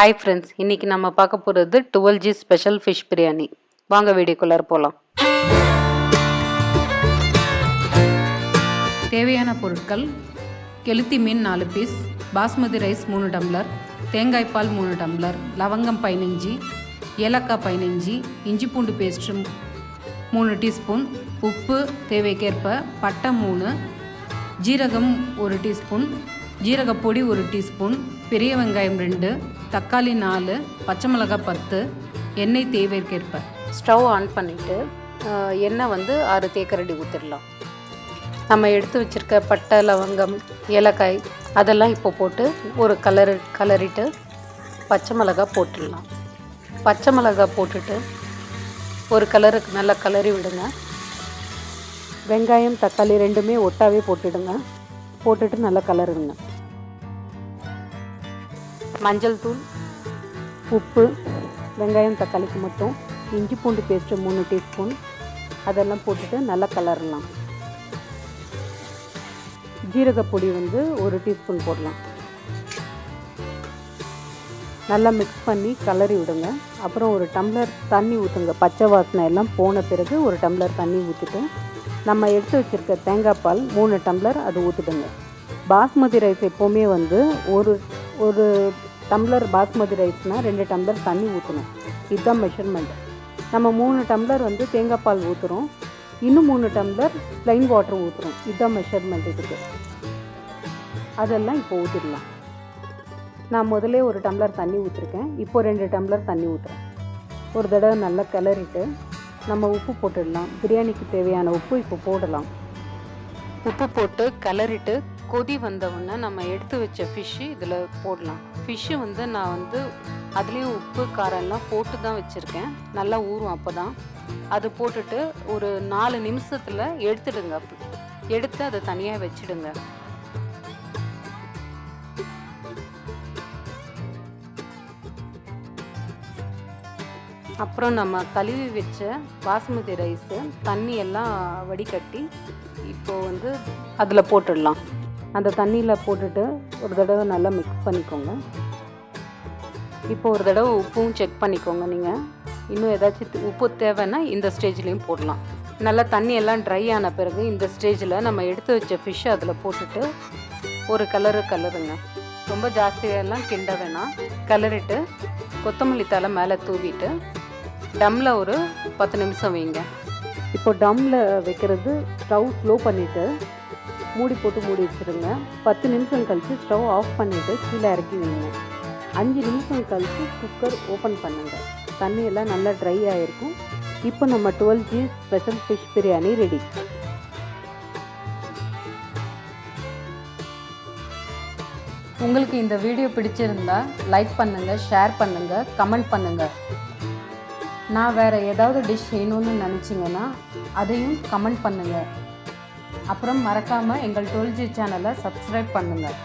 Hi friends, இன்றைக்கி நம்ம பார்க்க போகிறது 12G ஸ்பெஷல் ஃபிஷ் பிரியாணி. வாங்க வீடியோக்குள்ளார போகலாம். தேவையான பொருட்கள்: கெளுத்தி மீன் 4 பீஸ், பாஸ்மதி ரைஸ் 3 டம்ளர், தேங்காய்பால் 3 டம்ளர், லவங்கம் 15, ஏலக்காய் 15, இஞ்சி பூண்டு பேஸ்ட்டு 3 டீஸ்பூன், உப்பு தேவைக்கேற்ப, பட்டை 3, ஜீரகம் 1 டீஸ்பூன், ஜீரகப்பொடி 1 டீஸ்பூன், பெரிய வெங்காயம் 2, தக்காளி 4, பச்சை மிளகாய் 10, எண்ணெய் தேவைக்கேற்ப. ஸ்டவ் ஆன் பண்ணிவிட்டு எண்ணெய் 6 தேக்கரண்டி ஊற்றிடலாம். நம்ம எடுத்து வச்சுருக்க பட்டை, லவங்கம், ஏலக்காய் அதெல்லாம் இப்போ போட்டு ஒரு கலரிட்டு பச்சை மிளகாய் போட்டுடலாம். பச்சை மிளகாய் போட்டுட்டு ஒரு கலருக்கு நல்லா கலரி விடுங்க. வெங்காயம், தக்காளி ரெண்டுமே ஒட்டாவே போட்டுடுங்க. போட்டுட்டு நல்லா கலருங்க. மஞ்சள் தூள், உப்பு, வெங்காயம் தக்காளிக்கு மட்டும், இஞ்சி பூண்டு பேஸ்ட்டு 3 டீஸ்பூன் அதெல்லாம் போட்டுட்டு நல்லா கலரலாம். ஜீரகப்பொடி 1 டீஸ்பூன் போடலாம். நல்லா மிக்ஸ் பண்ணி கலரி விடுங்க. அப்புறம் ஒரு டம்ளர் தண்ணி ஊற்றுங்க. பச்சை வாசனை எல்லாம் போன பிறகு ஒரு டம்ளர் தண்ணி ஊற்றிட்டு நம்ம எடுத்து வச்சுருக்க தேங்காய் பால் 3 டம்ளர் அது ஊற்றிடுங்க. பாஸ்மதி ரைஸ் எப்போவுமே ஒரு டம்ளர் பாஸ்மதி ரைஸ்னால் 2 டம்ளர் தண்ணி ஊற்றணும். இதுதான் மெஷர்மெண்ட். நம்ம 3 டம்ளர் தேங்காய் பால் ஊற்றுறோம், இன்னும் 3 டம்ளர் ப்ளைன் வாட்டர் ஊற்றுறோம். இதுதான் மெஷர்மெண்ட் இதுக்கு. அதெல்லாம் இப்போ ஊற்றிடலாம். நான் முதலே ஒரு டம்ளர் தண்ணி ஊற்றிருக்கேன், இப்போது 2 டம்ளர் தண்ணி ஊற்றுறேன். ஒரு தடவை நல்லா கிளறிட்டு நம்ம உப்பு போட்டுடலாம். பிரியாணிக்கு தேவையான உப்பு இப்போ போடலாம். உப்பு போட்டு கிளறிட்டு கொதி வந்தவுடனே நம்ம எடுத்து வச்ச ஃபிஷ்ஷு இதில் போடலாம். ஃபிஷ்ஷு நான் அதுலேயும் உப்பு காரம் எல்லாம் போட்டு தான் வச்சுருக்கேன். நல்லா ஊறும். அப்போ தான் அது போட்டுட்டு ஒரு 4 நிமிஷத்தில் எடுத்துடுங்க. எடுத்து அதை தனியாக வச்சுடுங்க. அப்புறம் நம்ம கழுவி வச்ச பாஸ்மதி ரைஸு தண்ணி எல்லாம் வடிகட்டி இப்போது அதில் போட்டுடலாம். அந்த தண்ணியில் போட்டுட்டு ஒரு தடவை நல்லா மிக்ஸ் பண்ணிக்கோங்க. இப்போ ஒரு தடவை உப்பும் செக் பண்ணிக்கோங்க. நீங்கள் இன்னும் ஏதாச்சும் உப்பு தேவைன்னா இந்த ஸ்டேஜ்லேயும் போடலாம். நல்லா தண்ணி எல்லாம் ட்ரை ஆன பிறகு இந்த ஸ்டேஜில் நம்ம எடுத்து வச்ச ஃபிஷ்ஷை அதில் போட்டுட்டு ஒரு கலருங்க. ரொம்ப ஜாஸ்தியெல்லாம் கிண்ட வேணாம். கலரிட்டு கொத்தமல்லி தழை மேலே தூவிட்டு டம்மில் ஒரு 10 நிமிஷம் வைங்க. இப்போ டம்மில் வைக்கிறது ஸ்டவ் ஸ்லோ பண்ணிவிட்டு மூடி போட்டு மூடி வச்சுருங்க. 10 நிமிஷம் கழித்து ஸ்டவ் ஆஃப் பண்ணிவிட்டு கீழே இறக்கி வைங்க. 5 நிமிஷம் கழித்து குக்கர் ஓப்பன் பண்ணுங்கள். தண்ணியெல்லாம் நல்லா ட்ரை ஆகிருக்கும். இப்போ நம்ம 12G special fish biryani ready. உங்களுக்கு இந்த வீடியோ பிடிச்சிருந்தா லைக் பண்ணுங்கள், ஷேர் பண்ணுங்கள், கமெண்ட் பண்ணுங்கள். நான் வேறு ஏதாவது டிஷ் செய்யணும்னு நினச்சிங்கன்னா அதையும் கமெண்ட் பண்ணுங்கள். அப்புறம் மறக்காமல் எங்கள் 12G சேனலை சப்ஸ்கிரைப் பண்ணுங்கள்.